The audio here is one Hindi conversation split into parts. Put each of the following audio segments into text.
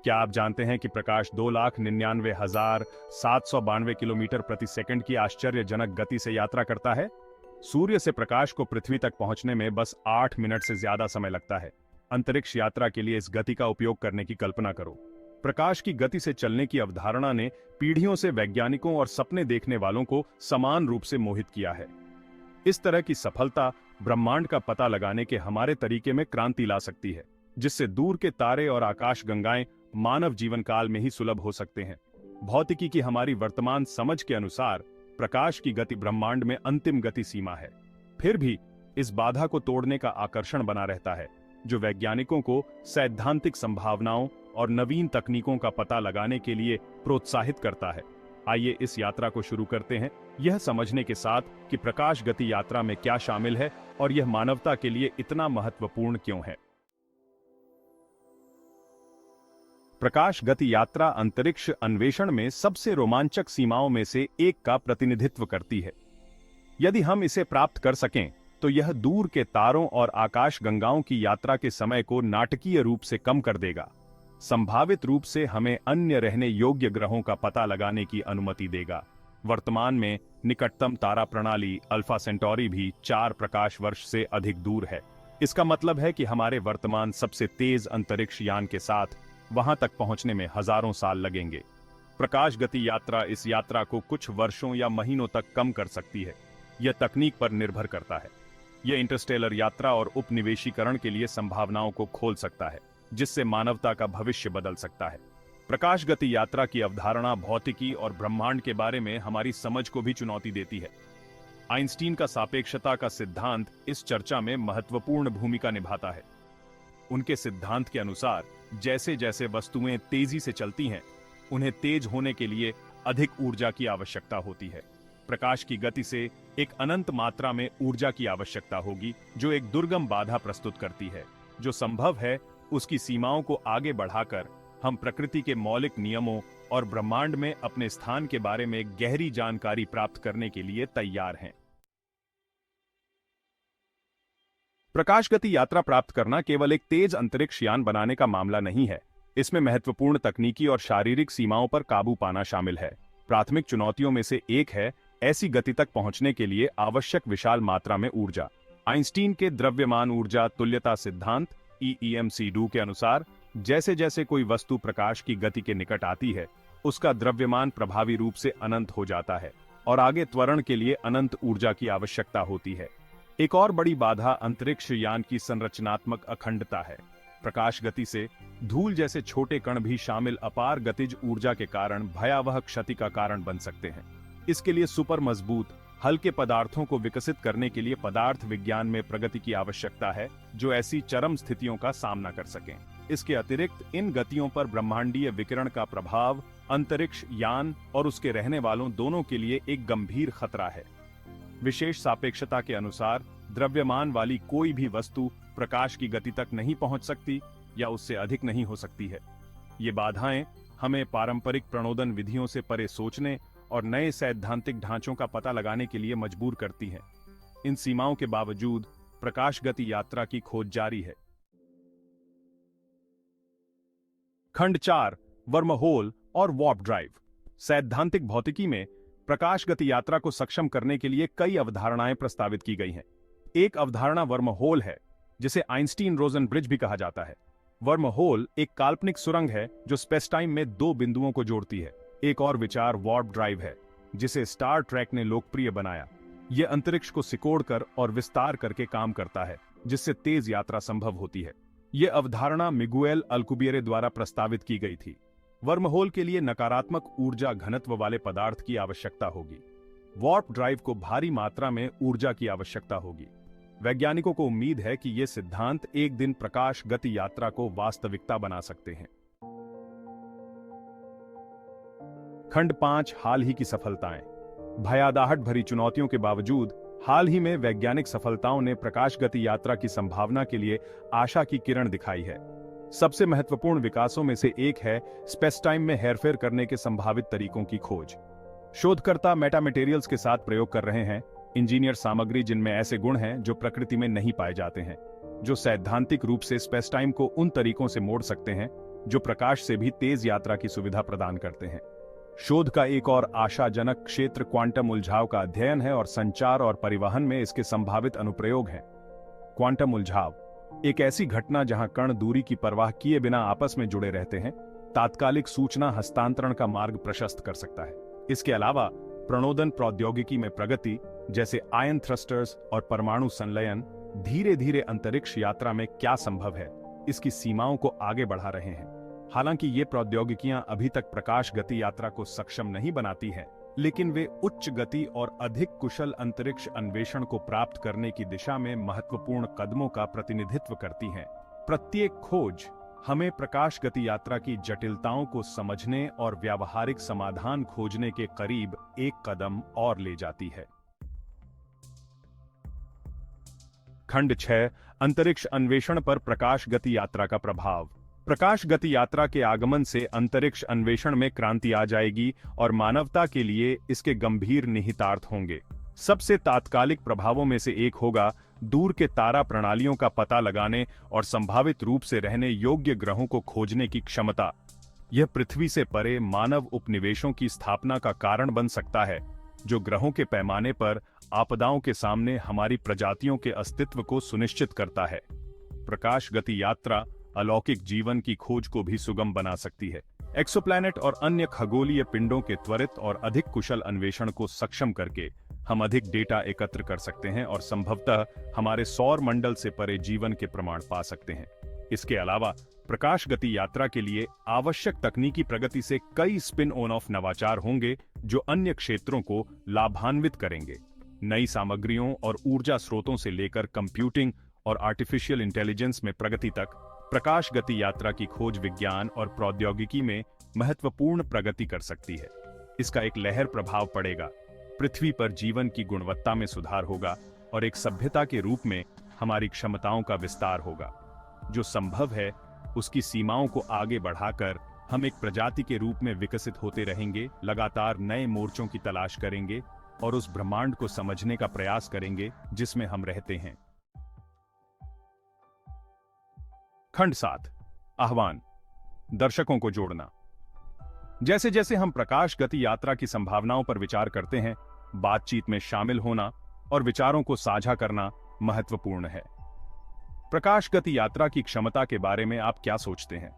क्या आप जानते हैं कि प्रकाश 2,99,792 किलोमीटर प्रति सेकंड की आश्चर्यजनक गति से यात्रा करता है? सूर्य से प्रकाश को पृथ्वी तक पहुंचने में बस 8 मिनट से ज्यादा समय लगता है। अंतरिक्ष यात्रा के लिए इस गति का उपयोग करने की कल्पना करो। प्रकाश की गति से चलने की अवधारणा ने पीढ़ियों से वैज्ञानिकों और सपने देखने वालों को समान रूप से मोहित किया है। इस तरह की सफलता ब्रह्मांड का पता लगाने के हमारे तरीके में क्रांति ला सकती है, जिससे दूर के तारे और आकाश गंगाएं मानव जीवन काल में ही सुलभ हो सकते हैं। भौतिकी की हमारी वर्तमान समझ के अनुसार प्रकाश की गति ब्रह्मांड में अंतिम गति सीमा है। फिर भी इस बाधा को तोड़ने का आकर्षण बना रहता है, जो वैज्ञानिकों को सैद्धांतिक संभावनाओं और नवीन तकनीकों का पता लगाने के लिए प्रोत्साहित करता है। आइए इस यात्रा को शुरू करते हैं, यह समझने के साथ कि प्रकाश गति यात्रा में क्या शामिल है और यह मानवता के लिए इतना महत्वपूर्ण क्यों है। प्रकाश गति यात्रा अंतरिक्ष अन्वेषण में सबसे रोमांचक सीमाओं में से एक का प्रतिनिधित्व करती है। यदि हम इसे प्राप्त कर सकें, तो यह दूर के तारों और आकाश गंगाओं की यात्रा के समय को नाटकीय रूप से कम कर देगा। संभावित रूप से हमें अन्य रहने योग्य ग्रहों का पता लगाने की अनुमति देगा। वर्तमान में निकटतम तारा प्रणाली अल्फा सेंटोरी भी 4 प्रकाश वर्ष से अधिक दूर है। इसका मतलब है कि हमारे वर्तमान सबसे तेज अंतरिक्ष यान के साथ वहां तक पहुंचने में हजारों साल लगेंगे। प्रकाश गति यात्रा इस यात्रा को कुछ वर्षों या महीनों तक कम कर सकती है। यह तकनीक पर निर्भर करता है। यह इंटरस्टेलर यात्रा और उपनिवेशीकरण के लिए संभावनाओं को खोल सकता है, जिससे मानवता का भविष्य बदल सकता है। प्रकाश गति यात्रा की अवधारणा भौतिकी और ब्रह्मांड के बारे में हमारी समझ को भी चुनौती देती है। आइंस्टीन का सापेक्षता का सिद्धांत इस चर्चा में महत्वपूर्ण भूमिका निभाता है। उनके सिद्धांत के अनुसार जैसे जैसे वस्तुएं तेजी से चलती हैं, उन्हें तेज होने के लिए अधिक ऊर्जा की आवश्यकता होती है। प्रकाश की गति से एक अनंत मात्रा में ऊर्जा की आवश्यकता होगी, जो एक दुर्गम बाधा प्रस्तुत करती है। जो संभव है, उसकी सीमाओं को आगे बढ़ाकर हम प्रकृति के मौलिक नियमों और ब्रह्मांड में अपने स्थान के बारे में गहरी जानकारी प्राप्त करने के लिए तैयार हैं। प्रकाश गति यात्रा प्राप्त करना केवल एक तेज अंतरिक्ष यान बनाने का मामला नहीं है। इसमें महत्वपूर्ण तकनीकी और शारीरिक सीमाओं पर काबू पाना शामिल है। प्राथमिक चुनौतियों में से एक है ऐसी गति तक पहुंचने के लिए आवश्यक विशाल मात्रा में ऊर्जा। आइंस्टीन के द्रव्यमान ऊर्जा तुल्यता सिद्धांत EEMC2 के अनुसार जैसे जैसे कोई वस्तु प्रकाश की गति के निकट आती है, उसका द्रव्यमान प्रभावी रूप से अनंत हो जाता है और आगे त्वरण के लिए अनंत ऊर्जा की आवश्यकता होती है। एक और बड़ी बाधा अंतरिक्ष यान की संरचनात्मक अखंडता है। प्रकाश गति से धूल जैसे छोटे कण भी शामिल अपार गतिज ऊर्जा के कारण भयावह क्षति का कारण बन सकते हैं। इसके लिए सुपर मजबूत हल्के पदार्थों को विकसित करने के लिए पदार्थ विज्ञान में प्रगति की आवश्यकता है, जो ऐसी चरम स्थितियों का सामना कर सकें। इसके अतिरिक्त इन गतियों पर ब्रह्मांडीय विकिरण का प्रभाव अंतरिक्ष यान और उसके रहने वालों दोनों के लिए एक गंभीर खतरा है। विशेष सापेक्षता के अनुसार द्रव्यमान वाली कोई भी वस्तु प्रकाश की गति तक नहीं पहुंच सकती या उससे अधिक नहीं हो सकती है। ये बाधाएं हमें पारंपरिक प्रणोदन विधियों से परे सोचने और नए सैद्धांतिक ढांचों का पता लगाने के लिए मजबूर करती हैं। इन सीमाओं के बावजूद प्रकाश गति यात्रा की खोज जारी है। खंड 4 वर्महोल और वार्प ड्राइव। सैद्धांतिक भौतिकी में प्रकाश गति यात्रा को सक्षम करने के लिए कई अवधारणाएं प्रस्तावित की गई हैं। एक अवधारणा वर्महोल है, जिसे आइंस्टीन रोजन ब्रिज भी कहा जाता है। वर्महोल एक काल्पनिक सुरंग है जो स्पेस टाइम में 2 बिंदुओं को जोड़ती है। एक और विचार वार्प ड्राइव है, जिसे स्टार ट्रेक ने लोकप्रिय बनाया। यह अंतरिक्ष को सिकोड़कर और विस्तार करके काम करता है, जिससे तेज यात्रा संभव होती है। यह अवधारणा मिगुएल अल्कुबिएरे द्वारा प्रस्तावित की गई थी। वर्महोल के लिए नकारात्मक ऊर्जा घनत्व वाले पदार्थ की आवश्यकता होगी। वार्प ड्राइव को भारी मात्रा में ऊर्जा की आवश्यकता होगी। वैज्ञानिकों को उम्मीद है कि ये सिद्धांत एक दिन प्रकाश गति यात्रा को वास्तविकता बना सकते हैं। खंड 5 हाल ही की सफलताएं। भयादाहट भरी चुनौतियों के बावजूद हाल ही में वैज्ञानिक सफलताओं ने प्रकाश गति यात्रा की संभावना के लिए आशा की किरण दिखाई है। सबसे महत्वपूर्ण विकासों में से एक है स्पेस टाइम में हेरफेर करने के संभावित तरीकों की खोज। शोधकर्ता मेटामेटेरियल्स के साथ प्रयोग कर रहे हैं, इंजीनियर सामग्री जिनमें ऐसे गुण हैं जो प्रकृति में नहीं पाए जाते हैं, जो सैद्धांतिक रूप से स्पेस टाइम को उन तरीकों से मोड़ सकते हैं जो प्रकाश से भी तेज यात्रा की सुविधा प्रदान करते हैं। शोध का एक और आशाजनक क्षेत्र क्वांटम उलझाव का अध्ययन है और संचार और परिवहन में इसके संभावित अनुप्रयोग हैं। क्वांटम उलझाव एक ऐसी घटना जहां कण दूरी की परवाह किए बिना आपस में जुड़े रहते हैं, तात्कालिक सूचना हस्तांतरण का मार्ग प्रशस्त कर सकता है। इसके अलावा प्रणोदन प्रौद्योगिकी में प्रगति, जैसे आयन थ्रस्टर्स और परमाणु संलयन, धीरे धीरे अंतरिक्ष यात्रा में क्या संभव है, इसकी सीमाओं को आगे बढ़ा रहे हैं। हालांकि ये प्रौद्योगिकियां अभी तक प्रकाश गति यात्रा को सक्षम नहीं बनाती हैं, लेकिन वे उच्च गति और अधिक कुशल अंतरिक्ष अन्वेषण को प्राप्त करने की दिशा में महत्वपूर्ण कदमों का प्रतिनिधित्व करती हैं। प्रत्येक खोज हमें प्रकाश गति यात्रा की जटिलताओं को समझने और व्यावहारिक समाधान खोजने के करीब एक कदम और ले जाती है। खंड 6, अंतरिक्ष अन्वेषण पर प्रकाश गति यात्रा का प्रभाव। प्रकाश गति यात्रा के आगमन से अंतरिक्ष अन्वेषण में क्रांति आ जाएगी और मानवता के लिए इसके गंभीर निहितार्थ होंगे। सबसे तात्कालिक प्रभावों में से एक होगा दूर के तारा प्रणालियों का पता लगाने और संभावित रूप से रहने योग्य ग्रहों को खोजने की क्षमता। यह पृथ्वी से परे मानव उपनिवेशों की स्थापना का कारण बन सकता है, जो ग्रहों के पैमाने पर आपदाओं के सामने हमारी प्रजातियों के अस्तित्व को सुनिश्चित करता है। प्रकाश गति यात्रा अलौकिक जीवन की खोज को भी सुगम बना सकती है। एक्सोप्लैनेट और अन्य खगोलीय पिंडों के त्वरित और अधिक कुशल अन्वेषण को सक्षम करके हम अधिक डेटा एकत्र कर सकते हैं और संभवतः हमारे सौर मंडल से परे जीवन के प्रमाण पा सकते हैं। इसके अलावा प्रकाश गति यात्रा के लिए आवश्यक तकनीकी प्रगति से कई स्पिन ऑन ऑफ नवाचार होंगे जो अन्य क्षेत्रों को लाभान्वित करेंगे। नई सामग्रियों और ऊर्जा स्रोतों से लेकर कंप्यूटिंग और आर्टिफिशियल इंटेलिजेंस में प्रगति तक प्रकाश गति यात्रा की खोज विज्ञान और प्रौद्योगिकी में महत्वपूर्ण प्रगति कर सकती है। इसका एक लहर प्रभाव पड़ेगा, पृथ्वी पर जीवन की गुणवत्ता में सुधार होगा और एक सभ्यता के रूप में हमारी क्षमताओं का विस्तार होगा। जो संभव है उसकी सीमाओं को आगे बढ़ाकर हम एक प्रजाति के रूप में विकसित होते रहेंगे, लगातार नए मोर्चों की तलाश करेंगे और उस ब्रह्मांड को समझने का प्रयास करेंगे जिसमें हम रहते हैं। खंड 7, आह्वान, दर्शकों को जोड़ना। जैसे जैसे हम प्रकाश गति यात्रा की संभावनाओं पर विचार करते हैं, बातचीत में शामिल होना और विचारों को साझा करना महत्वपूर्ण है। प्रकाश गति यात्रा की क्षमता के बारे में आप क्या सोचते हैं?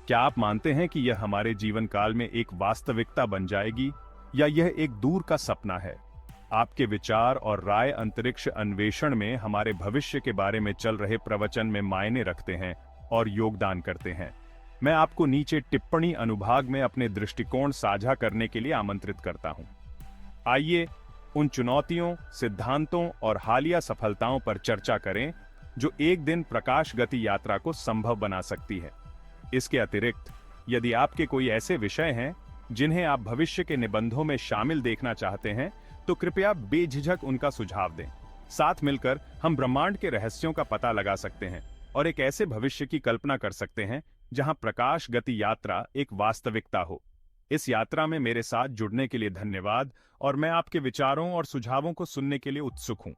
क्या आप मानते हैं कि यह हमारे जीवन काल में एक वास्तविकता बन जाएगी या यह एक दूर का सपना है? आपके विचार और राय अंतरिक्ष अन्वेषण में हमारे भविष्य के बारे में चल रहे प्रवचन में मायने रखते हैं और योगदान करते हैं। मैं आपको नीचे टिप्पणी अनुभाग में अपने दृष्टिकोण साझा करने के लिए आमंत्रित करता हूं। आइए उन चुनौतियों, सिद्धांतों और हालिया सफलताओं पर चर्चा करें जो एक दिन प्रकाश गति यात्रा को संभव बना सकती है। इसके अतिरिक्त यदि आपके कोई ऐसे विषय हैं जिन्हें आप भविष्य के निबंधों में शामिल देखना चाहते हैं, तो कृपया बेझिझक उनका सुझाव दें। साथ मिलकर हम ब्रह्मांड के रहस्यों का पता लगा सकते हैं और एक ऐसे भविष्य की कल्पना कर सकते हैं जहां प्रकाश गति यात्रा एक वास्तविकता हो। इस यात्रा में मेरे साथ जुड़ने के लिए धन्यवाद और मैं आपके विचारों और सुझावों को सुनने के लिए उत्सुक हूं।